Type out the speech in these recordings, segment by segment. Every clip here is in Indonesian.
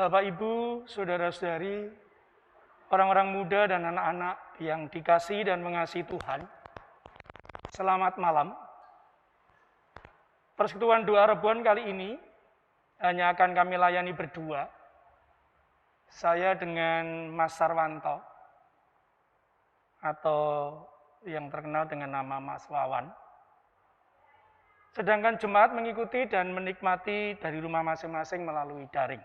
Bapak, Ibu, saudara-saudari, orang-orang muda dan anak-anak yang dikasihi dan mengasihi Tuhan, selamat malam. Persekutuan Doa Rebon kali ini hanya akan kami layani berdua. Saya dengan Mas Sarwanto, atau yang terkenal dengan nama Mas Wawan. Sedangkan jemaat mengikuti dan menikmati dari rumah masing-masing melalui daring.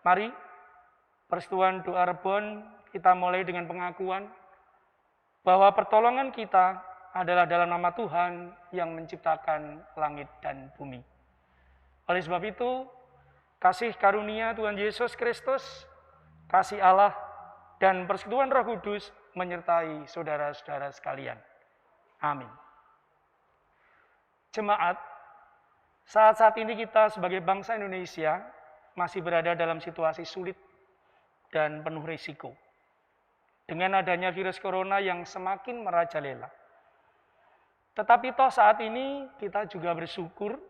Mari, Persekutuan Doa Rebon, kita mulai dengan pengakuan bahwa pertolongan kita adalah dalam nama Tuhan yang menciptakan langit dan bumi. Oleh sebab itu, kasih karunia Tuhan Yesus Kristus, kasih Allah, dan persekutuan Roh Kudus menyertai saudara-saudara sekalian. Amin. Jemaat, saat-saat ini kita sebagai bangsa Indonesia masih berada dalam situasi sulit dan penuh risiko. Dengan adanya virus corona yang semakin merajalela. Tetapi toh saat ini kita juga bersyukur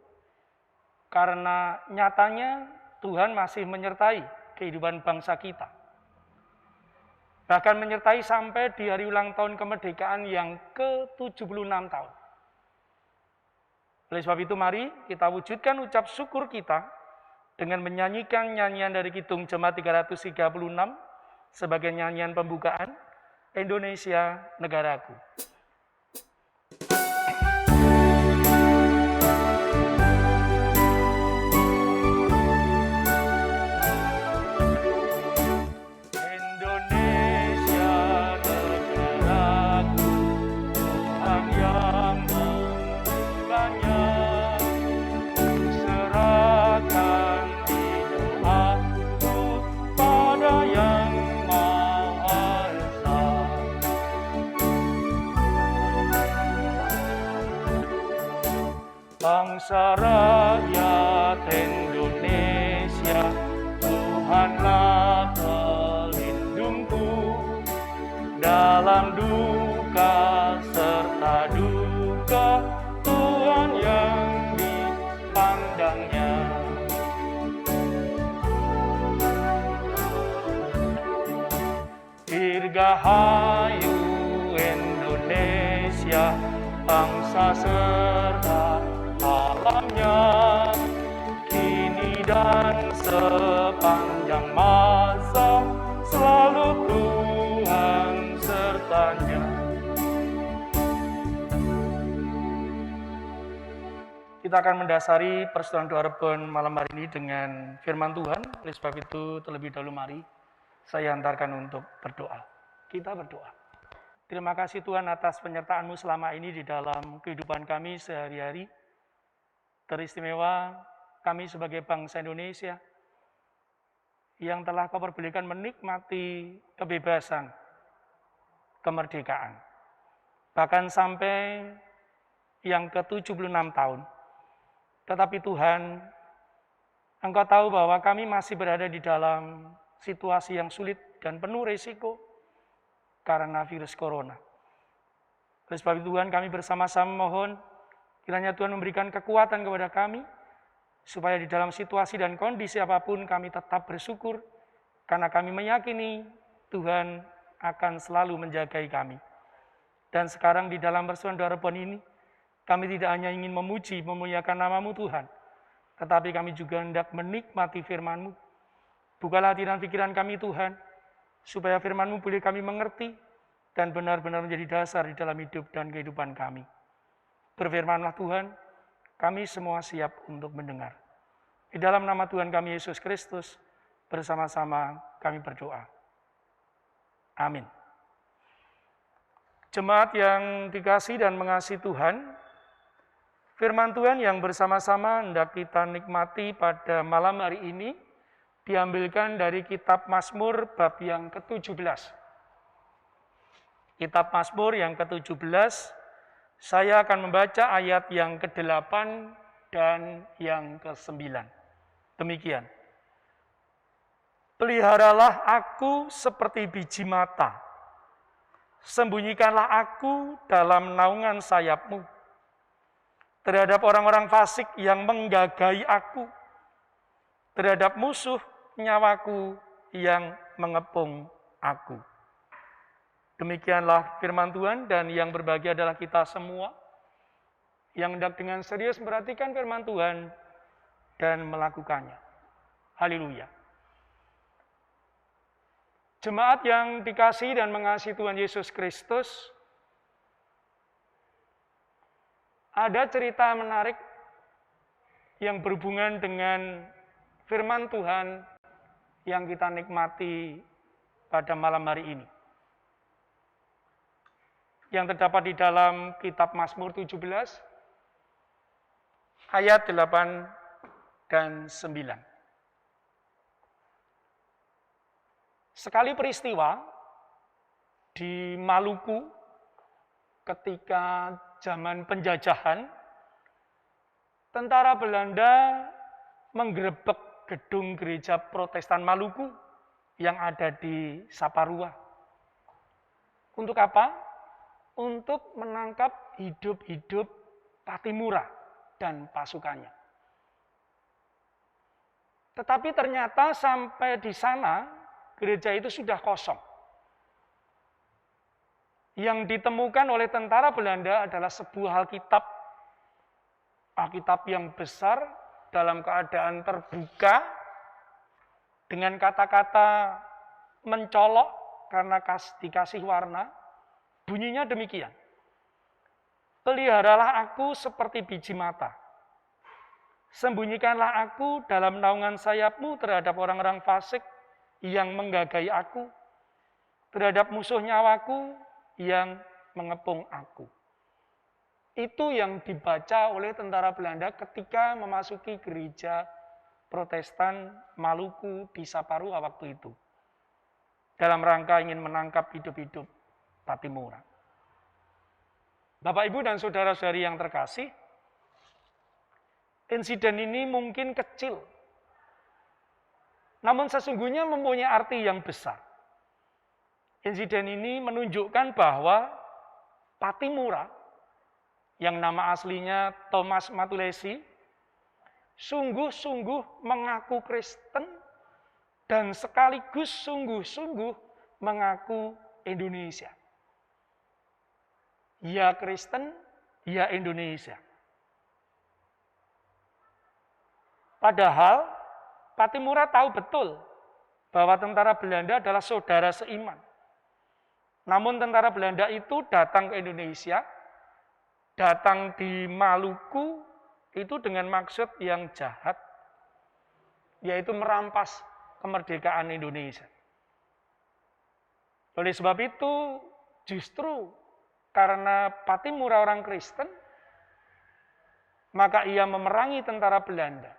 karena nyatanya Tuhan masih menyertai kehidupan bangsa kita. Bahkan menyertai sampai di hari ulang tahun kemerdekaan yang ke-76 tahun. Oleh sebab itu mari kita wujudkan ucap syukur kita dengan menyanyikan nyanyian dari Kidung Jemaat 336 sebagai nyanyian pembukaan Indonesia Negaraku. Bangsa rakyat Indonesia, Tuhanlah pelindungku dalam duka serta duka, Tuhan yang dipandangnya. Dirgahayu Indonesia, bangsa serta alamnya, kini dan sepanjang masa selalu Tuhan sertanya. Kita akan mendasari persekutuan Doa Rebon malam hari ini dengan firman Tuhan. Oleh sebab itu terlebih dahulu mari saya antarkan untuk berdoa. Kita berdoa. Terima kasih Tuhan atas penyertaan-Mu selama ini di dalam kehidupan kami sehari-hari. Teristimewa kami sebagai bangsa Indonesia yang telah Kau perbolehkan menikmati kebebasan, kemerdekaan. Bahkan sampai yang ke-76 tahun. Tetapi Tuhan, Engkau tahu bahwa kami masih berada di dalam situasi yang sulit dan penuh risiko karena virus corona. Oleh sebab itu Tuhan, kami bersama-sama mohon kiranya Tuhan memberikan kekuatan kepada kami, supaya di dalam situasi dan kondisi apapun kami tetap bersyukur, karena kami meyakini Tuhan akan selalu menjagai kami. Dan sekarang di dalam persekutuan Doa Rebon ini, kami tidak hanya ingin memuji, memuliakan nama-Mu Tuhan, tetapi kami juga hendak menikmati firman-Mu. Bukalah hati dan pikiran kami Tuhan, supaya firman-Mu boleh kami mengerti, dan benar-benar menjadi dasar di dalam hidup dan kehidupan kami. Berfirmanlah Tuhan, kami semua siap untuk mendengar. Di dalam nama Tuhan kami Yesus Kristus, bersama-sama kami berdoa. Amin. Jemaat yang dikasihi dan mengasihi Tuhan, firman Tuhan yang bersama-sama hendak kita nikmati pada malam hari ini, diambilkan dari kitab Mazmur bab yang ke-17. Kitab Mazmur yang ke-17, saya akan membaca ayat yang ke-8 dan yang ke-9. Demikian. Peliharalah aku seperti biji mata. Sembunyikanlah aku dalam naungan sayap-Mu. Terhadap orang-orang fasik yang menggagai aku, terhadap musuh nyawaku yang mengepung aku. Demikianlah firman Tuhan, dan yang berbahagia adalah kita semua yang hendak dengan serius memperhatikan firman Tuhan dan melakukannya. Haleluya. Jemaat yang dikasihi dan mengasihi Tuhan Yesus Kristus, ada cerita menarik yang berhubungan dengan firman Tuhan yang kita nikmati pada malam hari ini. Yang terdapat di dalam kitab Mazmur 17, ayat 8 dan 9. Sekali peristiwa di Maluku ketika zaman penjajahan, tentara Belanda menggerebek gedung gereja Protestan Maluku yang ada di Saparua. Untuk apa? Untuk menangkap hidup-hidup Patimura dan pasukannya. Tetapi ternyata sampai di sana, gereja itu sudah kosong. Yang ditemukan oleh tentara Belanda adalah sebuah Alkitab yang besar dalam keadaan terbuka, dengan kata-kata mencolok karena dikasih warna. Bunyinya demikian: peliharalah aku seperti biji mata. Sembunyikanlah aku dalam naungan sayapmu terhadap orang-orang fasik yang menggagai aku, terhadap musuh nyawaku yang mengepung aku. Itu yang dibaca oleh tentara Belanda ketika memasuki gereja Protestan Maluku di Saparua waktu itu, dalam rangka ingin menangkap hidup-hidup Patimura. Bapak, Ibu, dan saudara-saudari yang terkasih, insiden ini mungkin kecil, namun sesungguhnya mempunyai arti yang besar. Insiden ini menunjukkan bahwa Patimura, yang nama aslinya Thomas Matulesi, sungguh-sungguh mengaku Kristen dan sekaligus sungguh-sungguh mengaku Indonesia. Ya Kristen, ya Indonesia. Padahal Patimura tahu betul bahwa tentara Belanda adalah saudara seiman. Namun tentara Belanda itu datang ke Indonesia, datang di Maluku itu dengan maksud yang jahat, yaitu merampas kemerdekaan Indonesia. Oleh sebab itu, justru karena Patimura orang Kristen, maka ia memerangi tentara Belanda.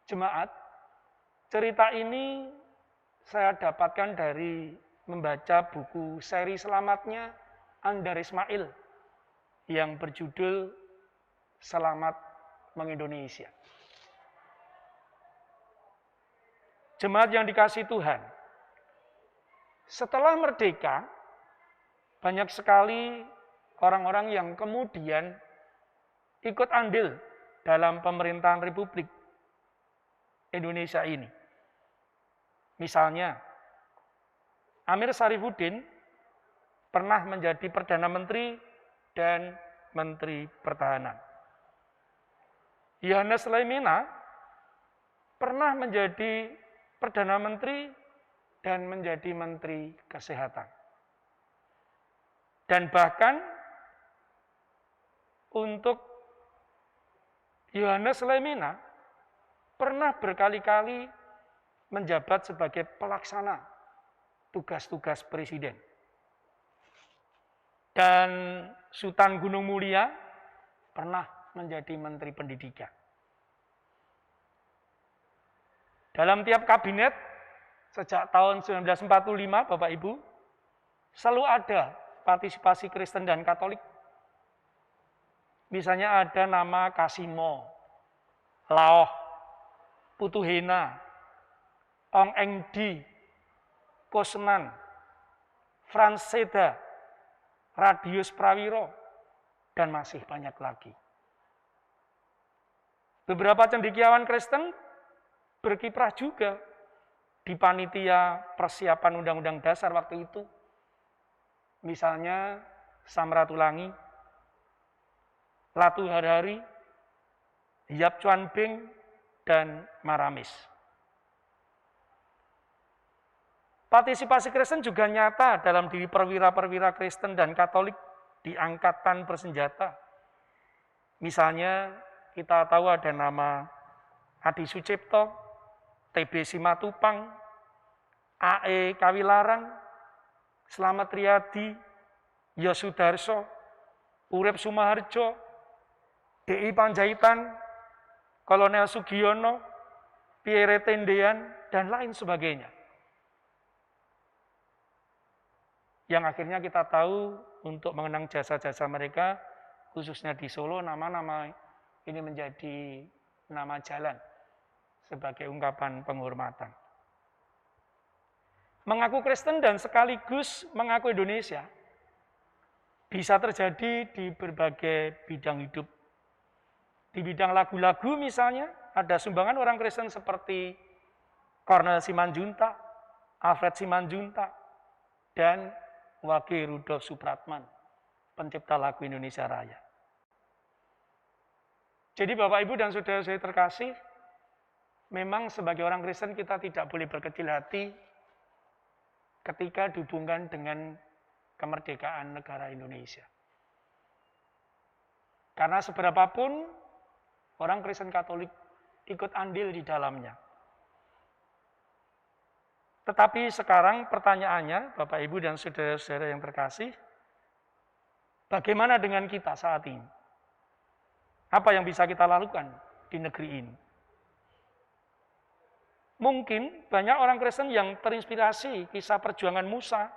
Jemaat, cerita ini saya dapatkan dari membaca buku seri selamatnya Andar Ismail yang berjudul Selamat Mengindonesia. Jemaat yang dikasihi Tuhan, setelah merdeka, banyak sekali orang-orang yang kemudian ikut andil dalam pemerintahan Republik Indonesia ini. Misalnya, Amir Syarifuddin pernah menjadi Perdana Menteri dan Menteri Pertahanan. Yohanes Leimena pernah menjadi Perdana Menteri dan menjadi Menteri Kesehatan. Dan bahkan untuk Yohanes Leimena pernah berkali-kali menjabat sebagai pelaksana tugas-tugas presiden. Dan Sultan Gunung Mulia pernah menjadi Menteri Pendidikan. Dalam tiap kabinet sejak tahun 1945, Bapak Ibu, selalu ada partisipasi Kristen dan Katolik. Misalnya ada nama Kasimo, Laoh, Putuhena, Ong Engdi, Kosnan, Frans Seda, Radius Prawiro, dan masih banyak lagi. Beberapa cendekiawan Kristen berkiprah juga di panitia persiapan Undang-Undang Dasar waktu itu. Misalnya Samratulangi, Latu Harari, Yap Chuan Beng, dan Maramis. Partisipasi Kristen juga nyata dalam diri perwira-perwira Kristen dan Katolik di angkatan bersenjata. Misalnya kita tahu ada nama Adi Sucipto, TB Simatupang, AE Kawilarang, Slamet Riyadi, Yosudarso, Urip Sumaharjo, DI Panjaitan, Kolonel Sugiono, Pierre Tendean, dan lain sebagainya. Yang akhirnya kita tahu untuk mengenang jasa-jasa mereka, khususnya di Solo, nama-nama ini menjadi nama jalan sebagai ungkapan penghormatan. Mengaku Kristen dan sekaligus mengaku Indonesia bisa terjadi di berbagai bidang hidup. Di bidang lagu-lagu misalnya, ada sumbangan orang Kristen seperti Cornel Simanjuntak, Alfred Simanjuntak, dan Wage Rudolf Supratman, pencipta lagu Indonesia Raya. Jadi Bapak, Ibu, dan saudara-saudara terkasih, memang sebagai orang Kristen kita tidak boleh berkecil hati ketika dihubungkan dengan kemerdekaan negara Indonesia. Karena seberapapun orang Kristen Katolik ikut andil di dalamnya. Tetapi sekarang pertanyaannya, Bapak, Ibu, dan saudara-saudara yang terkasih, bagaimana dengan kita saat ini? Apa yang bisa kita lakukan di negeri ini? Mungkin banyak orang Kristen yang terinspirasi kisah perjuangan Musa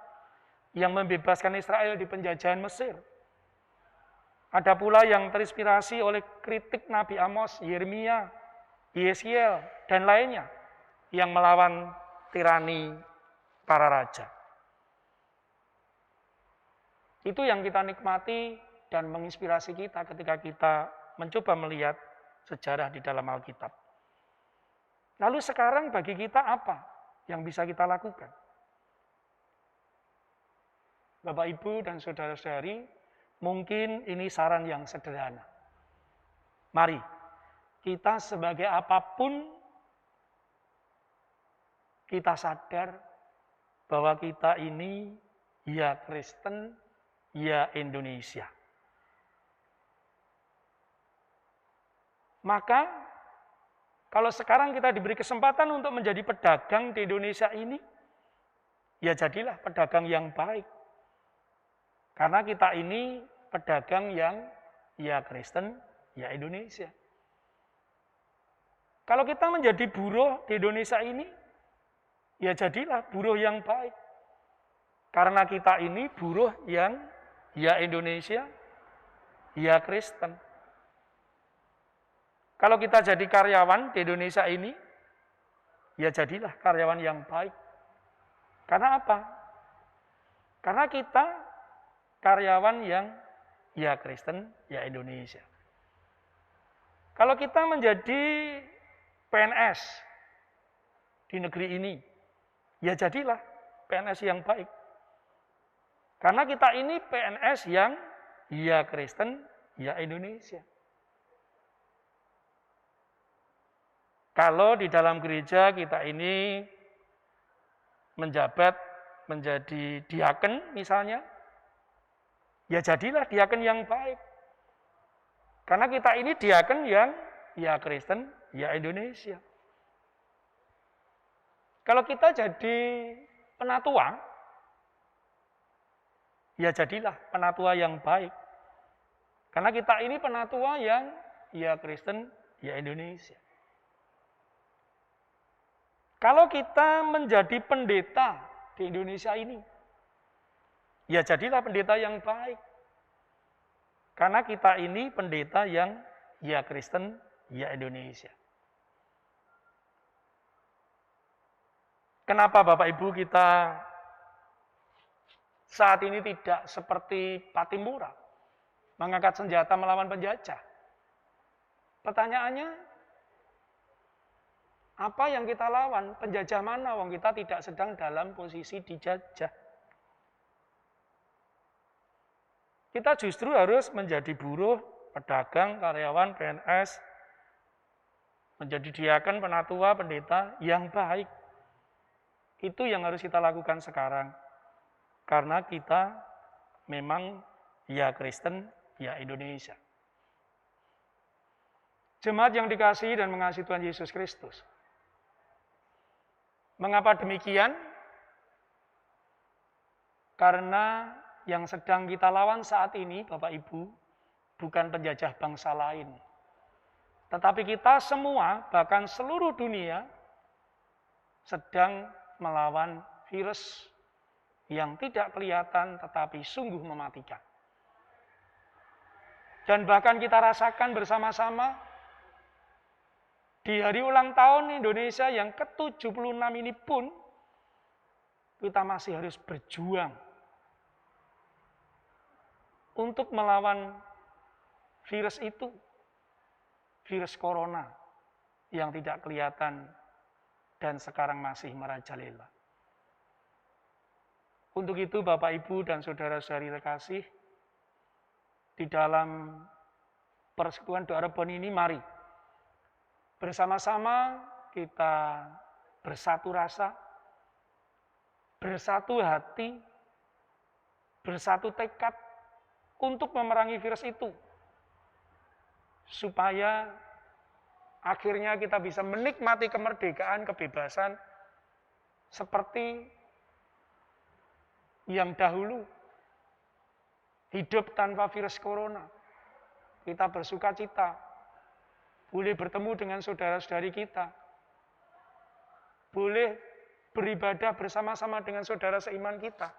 yang membebaskan Israel di penjajahan Mesir. Ada pula yang terinspirasi oleh kritik Nabi Amos, Yeremia, Yeskiel, dan lainnya yang melawan tirani para raja. Itu yang kita nikmati dan menginspirasi kita ketika kita mencoba melihat sejarah di dalam Alkitab. Lalu sekarang bagi kita apa yang bisa kita lakukan? Bapak, Ibu, dan saudara-saudari, mungkin ini saran yang sederhana. Mari, kita sebagai apapun, kita sadar bahwa kita ini ya Kristen, ya Indonesia. Maka, kalau sekarang kita diberi kesempatan untuk menjadi pedagang di Indonesia ini, ya jadilah pedagang yang baik. Karena kita ini pedagang yang ya Kristen, ya Indonesia. Kalau kita menjadi buruh di Indonesia ini, ya jadilah buruh yang baik. Karena kita ini buruh yang ya Indonesia, ya Kristen. Kalau kita jadi karyawan di Indonesia ini, ya jadilah karyawan yang baik. Karena apa? Karena kita karyawan yang ya Kristen, ya Indonesia. Kalau kita menjadi PNS di negeri ini, ya jadilah PNS yang baik. Karena kita ini PNS yang ya Kristen, ya Indonesia. Kalau di dalam gereja kita ini menjabat menjadi diaken misalnya, ya jadilah diaken yang baik. Karena kita ini diaken yang ya Kristen, ya Indonesia. Kalau kita jadi penatua, ya jadilah penatua yang baik. Karena kita ini penatua yang ya Kristen, ya Indonesia. Kalau kita menjadi pendeta di Indonesia ini, ya jadilah pendeta yang baik. Karena kita ini pendeta yang ya Kristen, ya Indonesia. Kenapa Bapak Ibu kita saat ini tidak seperti Patimura, mengangkat senjata melawan penjajah? Pertanyaannya, Apa yang kita lawan? Penjajah mana? Wong kita tidak sedang dalam posisi dijajah. Kita justru harus menjadi buruh, pedagang, karyawan, PNS, menjadi diaken, penatua, pendeta yang baik. Itu yang harus kita lakukan sekarang. Karena kita memang ya Kristen, ya Indonesia. Jemaat yang dikasihi dan mengasihi Tuhan Yesus Kristus. Mengapa demikian? Karena yang sedang kita lawan saat ini, Bapak Ibu, bukan penjajah bangsa lain. Tetapi kita semua, bahkan seluruh dunia, sedang melawan virus yang tidak kelihatan tetapi sungguh mematikan. Dan bahkan kita rasakan bersama-sama di hari ulang tahun Indonesia yang ke-76 ini pun, kita masih harus berjuang untuk melawan virus itu, virus corona yang tidak kelihatan dan sekarang masih merajalela. Untuk itu Bapak Ibu dan saudara-saudari terkasih, di dalam persekutuan doa rebon ini mari bersama-sama kita bersatu rasa, bersatu hati, bersatu tekad untuk memerangi virus itu. Supaya akhirnya kita bisa menikmati kemerdekaan, kebebasan seperti yang dahulu. Hidup tanpa virus corona. Kita bersuka cita. Boleh bertemu dengan saudara-saudari kita. Boleh beribadah bersama-sama dengan saudara seiman kita.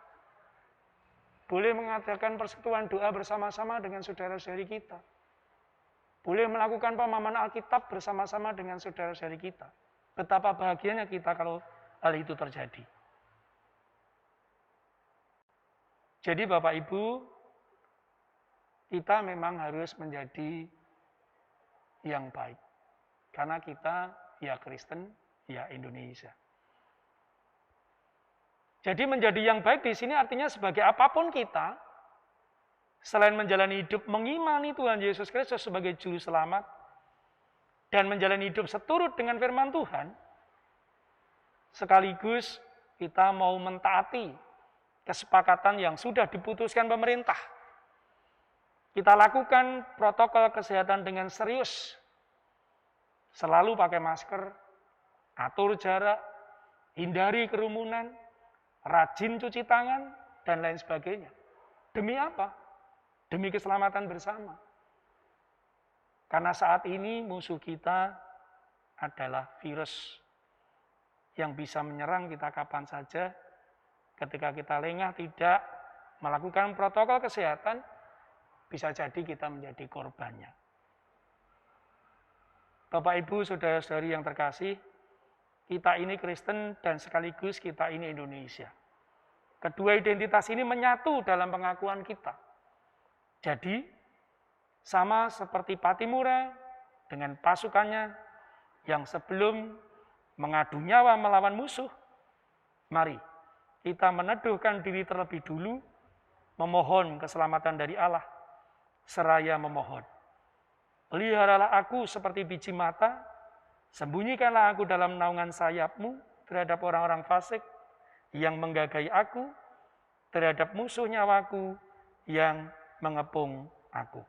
Boleh mengadakan persekutuan doa bersama-sama dengan saudara-saudari kita. Boleh melakukan pemahaman Alkitab bersama-sama dengan saudara-saudari kita. Betapa bahagianya kita kalau hal itu terjadi. Jadi Bapak Ibu, kita memang harus menjadi yang baik. Karena kita ya Kristen, ya Indonesia. Jadi menjadi yang baik di sini artinya sebagai apapun kita, selain menjalani hidup mengimani Tuhan Yesus Kristus sebagai juru selamat, dan menjalani hidup seturut dengan firman Tuhan, sekaligus kita mau mentaati kesepakatan yang sudah diputuskan pemerintah. Kita lakukan protokol kesehatan dengan serius. Selalu pakai masker, atur jarak, hindari kerumunan, rajin cuci tangan, dan lain sebagainya. Demi apa? Demi keselamatan bersama. Karena saat ini musuh kita adalah virus yang bisa menyerang kita kapan saja. Ketika kita lengah tidak melakukan protokol kesehatan, bisa jadi kita menjadi korbannya. Bapak Ibu, saudara-saudari yang terkasih, kita ini Kristen dan sekaligus kita ini Indonesia. Kedua identitas ini menyatu dalam pengakuan kita. Jadi, sama seperti Patimura dengan pasukannya yang sebelum mengadu nyawa melawan musuh, mari kita meneduhkan diri terlebih dulu, memohon keselamatan dari Allah, seraya memohon, peliharalah aku seperti biji mata, sembunyikanlah aku dalam naungan sayap-Mu terhadap orang-orang fasik yang menggagai aku, terhadap musuh nyawaku yang mengepung aku.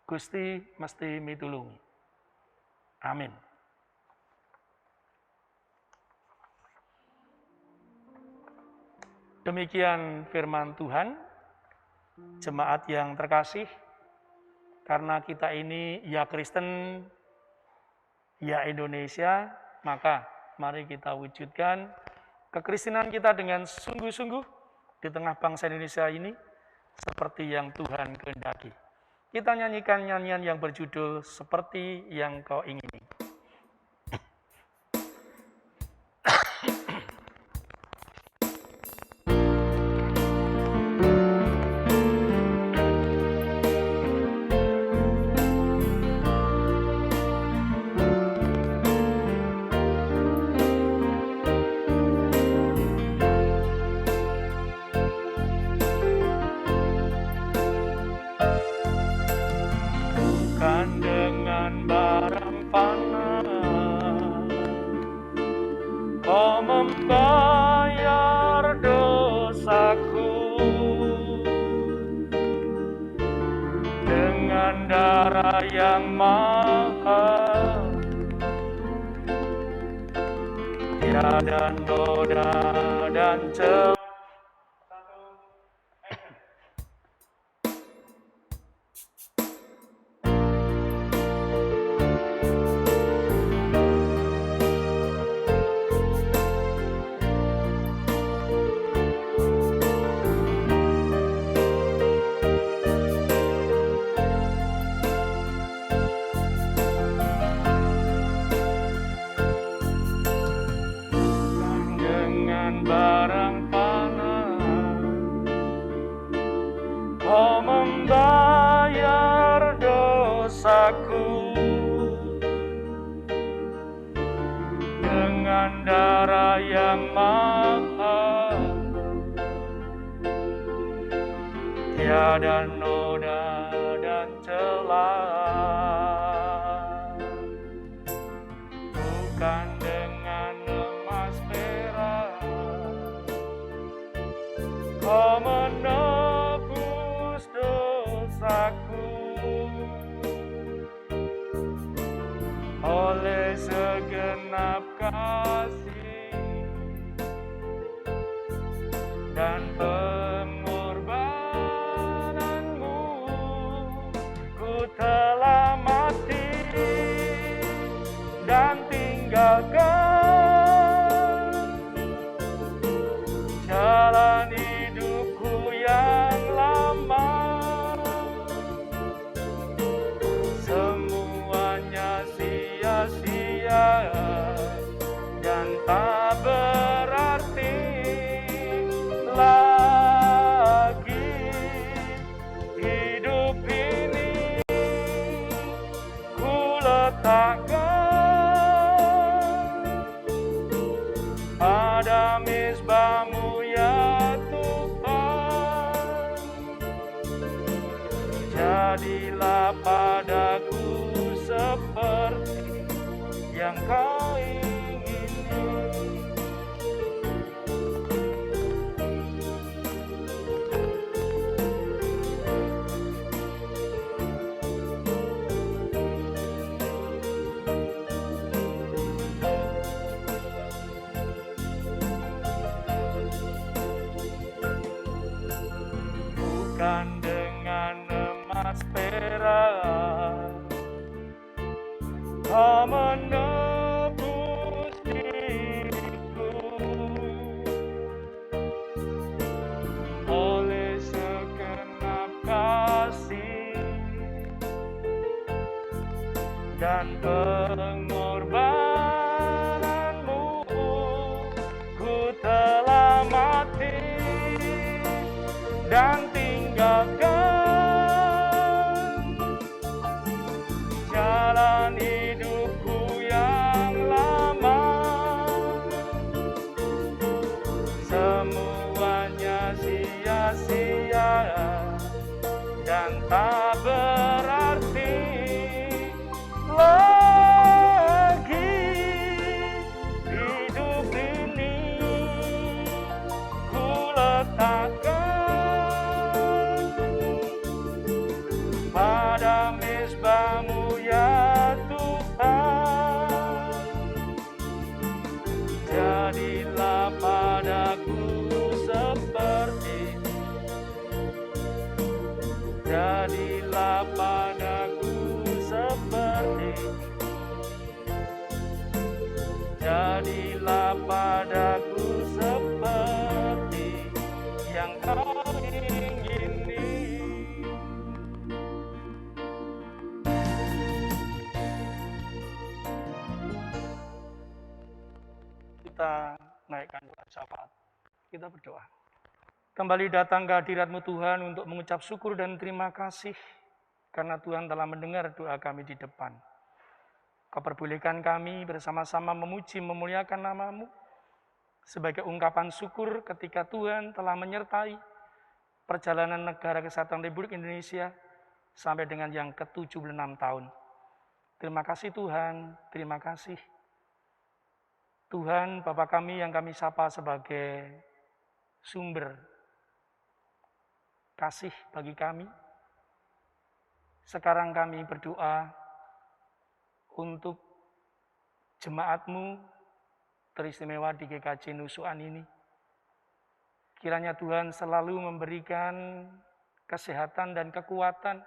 Gusti mesti mitulungi. Amin. Demikian firman Tuhan, jemaat yang terkasih, karena kita ini ya Kristen, ya Indonesia, maka mari kita wujudkan kekristenan kita dengan sungguh-sungguh di tengah bangsa Indonesia ini, seperti yang Tuhan kehendaki. Kita nyanyikan nyanyian yang berjudul Seperti Yang Kau Ingini. darah yang mahal, tiada noda dan celah. Dengan barang panah, kau membayar dosaku. Dengan darah yang mahal, tiada noda dan celah. Bukan dengan emas perak kau menebus dosaku. Oleh segenap kasih dan pengorbananmu, ku telah mati dan tinggalkan jalan hidupku yang lama. Semuanya sia-sia dan tak berarti lagi. Hidup ini ku letakkan pada mezbah-Mu ya Tuhan. Jadilah padaku seperti yang Kau ingini. Bukan dengan emas perak Kau menebus diriku. Oleh segenap kasih dan pengorbananmu, ku telah mati dan tinggalkan jalan hidupku yang lama. Semuanya sia-sia dan tak berarti lagi. Hidup ini ku letakkan pada mezbah-Mu ya Tuhan. Jadilah padaku seperti, jadilah padaku seperti, jadilah padaku seperti yang Kau ingini. Kita naikkan doa syafaat. Kita berdoa. Kembali datang ke hadirat-Mu Tuhan untuk mengucap syukur dan terima kasih karena Tuhan telah mendengar doa kami di depan. Kau perbolehkan kami bersama-sama memuji memuliakan nama-Mu sebagai ungkapan syukur ketika Tuhan telah menyertai perjalanan Negara Kesatuan Republik Indonesia sampai dengan yang ke-76 tahun. Terima kasih Tuhan, terima kasih. Tuhan, Bapa kami yang kami sapa sebagai sumber kasih bagi kami. Sekarang kami berdoa untuk jemaat-Mu teristimewa di GKJ Nusukan ini. Kiranya Tuhan selalu memberikan kesehatan dan kekuatan,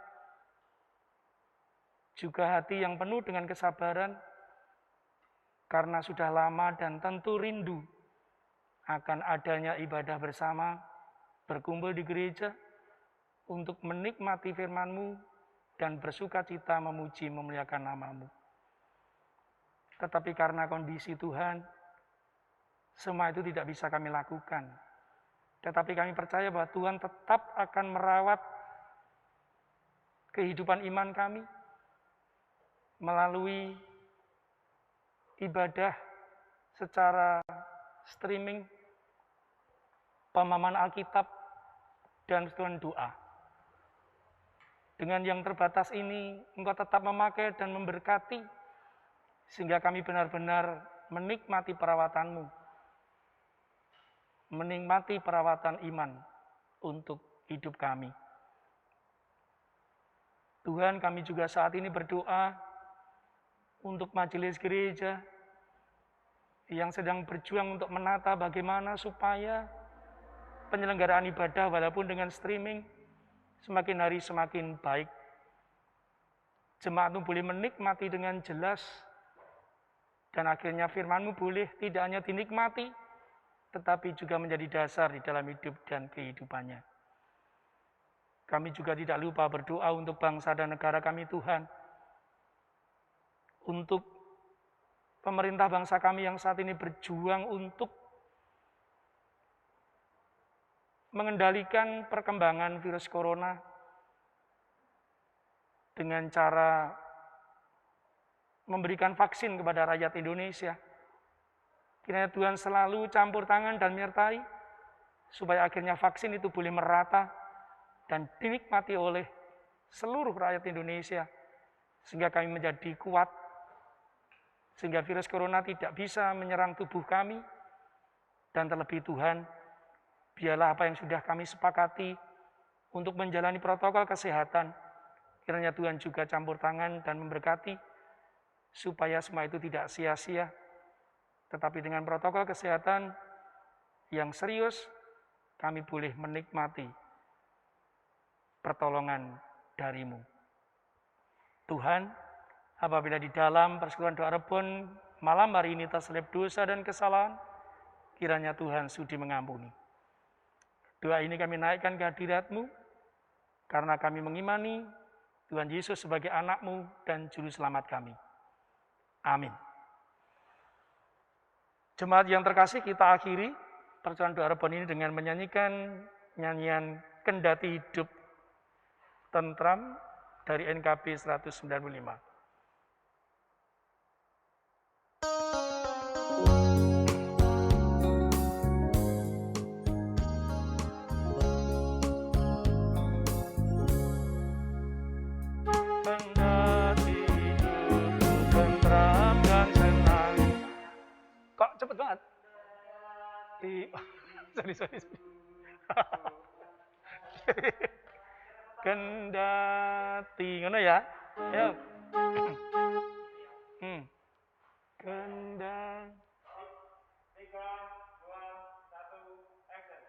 juga hati yang penuh dengan kesabaran, karena sudah lama dan tentu rindu akan adanya ibadah bersama, berkumpul di gereja, untuk menikmati firman-Mu dan bersuka cita memuji memuliakan nama-Mu. Tetapi karena kondisi Tuhan, semua itu tidak bisa kami lakukan. Tetapi kami percaya bahwa Tuhan tetap akan merawat kehidupan iman kami melalui ibadah secara streaming, pemahaman Alkitab, dan Tuhan doa. Dengan yang terbatas ini, Engkau tetap memakai dan memberkati, sehingga kami benar-benar menikmati perawatan-Mu, menikmati perawatan iman untuk hidup kami. Tuhan, kami juga saat ini berdoa untuk majelis gereja yang sedang berjuang untuk menata bagaimana supaya penyelenggaraan ibadah walaupun dengan streaming semakin hari semakin baik. Jemaat-Mu boleh menikmati dengan jelas, dan akhirnya firman-Mu boleh tidak hanya dinikmati, tetapi juga menjadi dasar di dalam hidup dan kehidupannya. Kami juga tidak lupa berdoa untuk bangsa dan negara kami, Tuhan. Untuk pemerintah bangsa kami yang saat ini berjuang untuk mengendalikan perkembangan virus corona dengan cara memberikan vaksin kepada rakyat Indonesia. Kiranya Tuhan selalu campur tangan dan menyertai, supaya akhirnya vaksin itu boleh merata dan dinikmati oleh seluruh rakyat Indonesia, sehingga kami menjadi kuat, sehingga virus corona tidak bisa menyerang tubuh kami. Dan terlebih Tuhan, biarlah apa yang sudah kami sepakati untuk menjalani protokol kesehatan, kiranya Tuhan juga campur tangan dan memberkati, supaya semua itu tidak sia-sia, tetapi dengan protokol kesehatan yang serius, kami boleh menikmati pertolongan dari-Mu. Tuhan, apabila di dalam persekutuan doa rebon malam hari ini terselip dosa dan kesalahan, kiranya Tuhan sudi mengampuni. Doa ini kami naikkan ke hadirat-Mu, karena kami mengimani Tuhan Yesus sebagai anak-Mu dan Juru Selamat kami. Amin. Jemaat yang terkasih, kita akhiri percobaan doa rebon ini dengan menyanyikan nyanyian Kendati Hidup Tentram dari NKB 195. Kendati hidup tentram dan senang. Kok cepet banget? Sorry. Kendati, ngono ya? Ayo. Kendati. 3, 2, 1, action.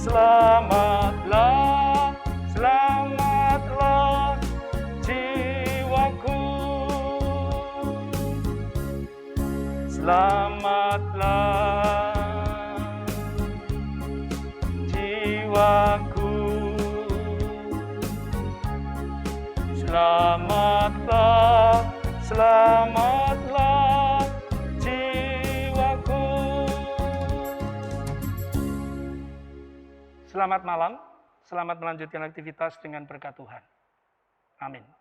Selamatlah jiwaku, selamatlah jiwaku, selamatlah jiwaku. Selamat malam, selamat melanjutkan aktivitas dengan berkat Tuhan. Amin.